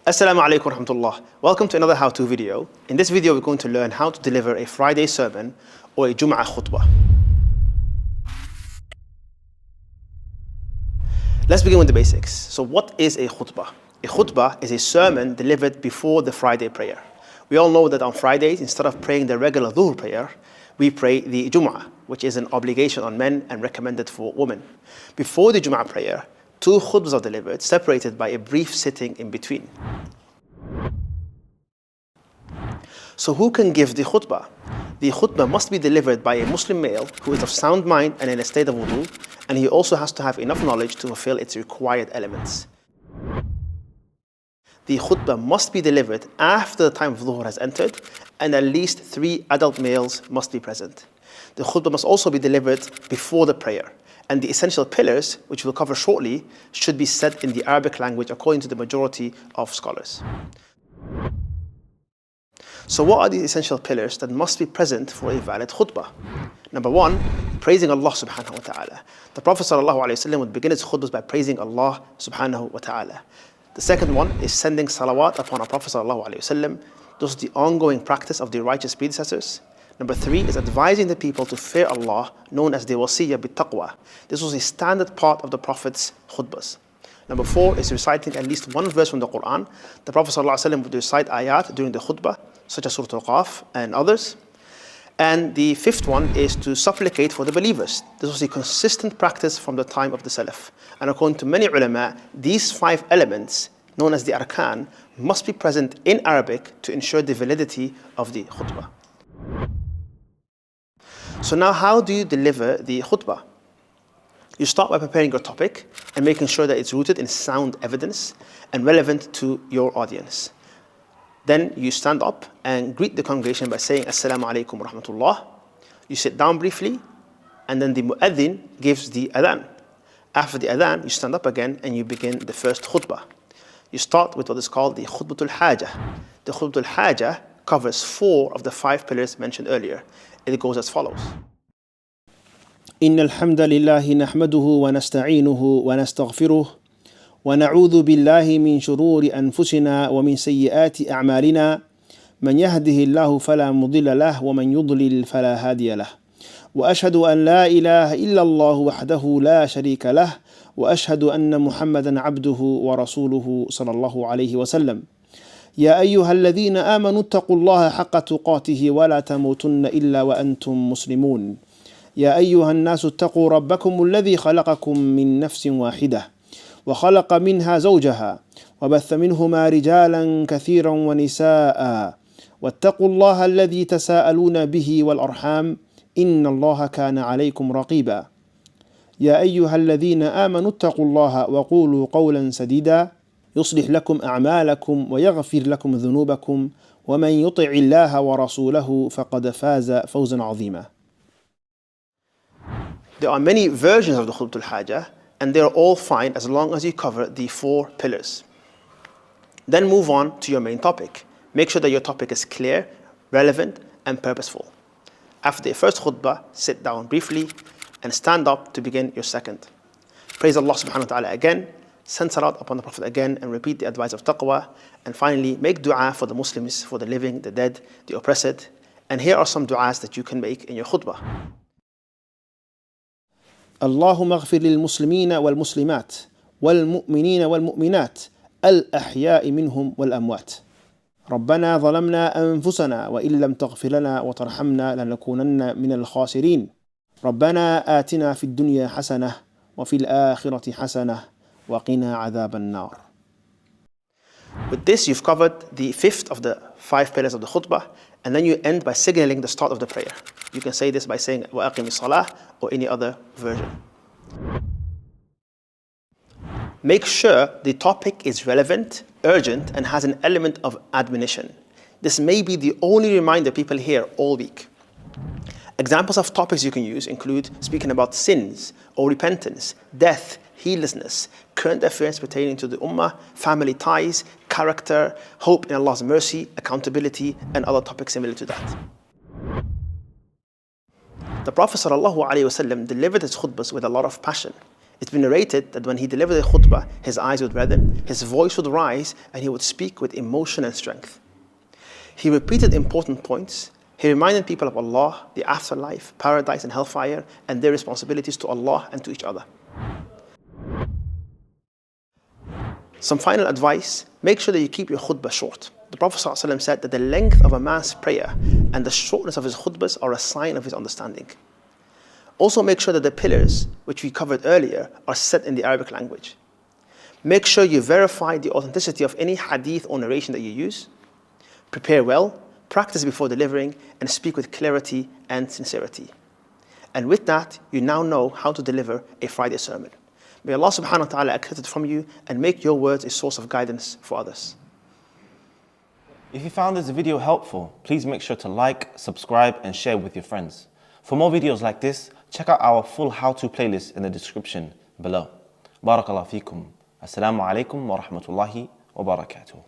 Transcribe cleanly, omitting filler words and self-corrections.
Assalamu alaikum warahmatullah. Welcome to another how-to video. In this video, we're going to learn how to deliver a Friday sermon or a Jum'ah khutbah. Let's begin with the basics. So what is a khutbah? A khutbah is a sermon delivered before the Friday prayer. We all know that on Fridays, instead of praying the regular dhuhr prayer, we pray the Jum'ah, which is an obligation on men and recommended for women. Before the Jum'ah prayer, two khutbahs are delivered, separated by a brief sitting in between. So who can give the khutbah? The khutbah must be delivered by a Muslim male who is of sound mind and in a state of wudu, and he also has to have enough knowledge to fulfill its required elements. The khutbah must be delivered after the time of dhuhr has entered, and at least 3 adult males must be present. The khutbah must also be delivered before the prayer, and the essential pillars, which we'll cover shortly, should be said in the Arabic language according to the majority of scholars. So what are the essential pillars that must be present for a valid khutbah? Number 1, praising Allah subhanahu wa ta'ala. The Prophet sallallahu alayhi wa sallam would begin his khutbahs by praising Allah subhanahu wa ta'ala. The second one is sending salawat upon our Prophet sallallahu alayhi wa sallam. This is the ongoing practice of the righteous predecessors. Number 3 is advising the people to fear Allah, known as the wasiyya bit-taqwa. This was a standard part of the Prophet's khutbahs. Number 4 is reciting at least one verse from the Qur'an. The Prophet ﷺ would recite ayat during the khutbah, such as Surah Al-Qaf and others. And the 5th one is to supplicate for the believers. This was a consistent practice from the time of the Salaf. And according to many ulama, these 5 elements, known as the arkan, must be present in Arabic to ensure the validity of the khutbah. So now how do you deliver the khutbah? You start by preparing your topic and making sure that it's rooted in sound evidence and relevant to your audience. Then you stand up and greet the congregation by saying Assalamu alaikum wa rahmatullah. You sit down briefly, and then the mu'adhin gives the adhan. After the adhan, you stand up again and you begin the first khutbah. You start with what is called the khutbatul hajah. The khutbatul hajah covers 4 of the 5 pillars mentioned earlier. It goes as follows. إن الحمد لله نحمده ونستعينه ونستغفره ونعوذ بالله من شرور أنفسنا ومن سيئات أعمالنا من يهده الله فلا مضل له ومن يضلل فلا هادي له وأشهد أن لا إله إلا الله وحده لا شريك له وأشهد أن محمدا عبده ورسوله صلى الله عليه وسلم يا أيها الذين آمنوا اتقوا الله حق تقاته ولا تموتن إلا وأنتم مسلمون يا أيها الناس اتقوا ربكم الذي خلقكم من نفس واحدة وخلق منها زوجها وبث منهما رجالا كثيرا ونساء واتقوا الله الذي تساءلون به والأرحام إن الله كان عليكم رقيبا يا أيها الذين آمنوا اتقوا الله وقولوا قولا سديدا يصلح لكم أعمالكم ويغفر لكم ذنوبكم ومن يطع الله ورسوله فقد فاز فوزا عظيما. There are many versions of the khutbatul hajah, and they're all fine as long as you cover the 4 pillars. Then move on to your main topic. Make sure that your topic is clear, relevant, and purposeful. After the first khutbah, sit down briefly and stand up to begin your second. Praise Allah subhanahu wa ta'ala again, send salat upon the Prophet again, and repeat the advice of taqwa. And finally, make dua for the Muslims, for the living, the dead, the oppressed. And here are some du'as that you can make in your khutbah. اللهم اغفر للمسلمين والمسلمات والمؤمنين والمؤمنات الأحياء منهم والأموات ربنا ظلمنا أنفسنا وإن لم تغفر لنا وترحمنا لنكونن من الخاسرين ربنا آتنا في الدنيا حسنة وفي الآخرة حسنة وقنا عذاب النار. With this, you've covered the 5th of the 5 pillars of the khutbah, and then you end by signaling the start of the prayer. You can say this by saying وَأَقِمِ الصَّلَاةِ or any other version. Make sure the topic is relevant, urgent, and has an element of admonition. This may be the only reminder people hear all week. Examples of topics you can use include speaking about sins or repentance, death, heedlessness, current affairs pertaining to the ummah, family ties, character, hope in Allah's mercy, accountability, and other topics similar to that. The Prophet ﷺ delivered his khutbahs with a lot of passion. It's been narrated that when he delivered a khutbah, his eyes would redden, his voice would rise, and he would speak with emotion and strength. He repeated important points. He reminded people of Allah, the afterlife, paradise and hellfire, and their responsibilities to Allah and to each other. Some final advice: make sure that you keep your khutbah short. The Prophet ﷺ said that the length of a man's prayer and the shortness of his khutbahs are a sign of his understanding. Also make sure that the pillars, which we covered earlier, are said in the Arabic language. Make sure you verify the authenticity of any hadith or narration that you use. Prepare well, practice before delivering, and speak with clarity and sincerity. And with that, you now know how to deliver a Friday sermon. May Allah subhanahu wa ta'ala accept it from you and make your words a source of guidance for others. If you found this video helpful, please make sure to like, subscribe, and share with your friends. For more videos like this, check out our full how-to playlist in the description below. Barakallahu feekum. Assalamu alaikum wa rahmatullahi wa barakatuh.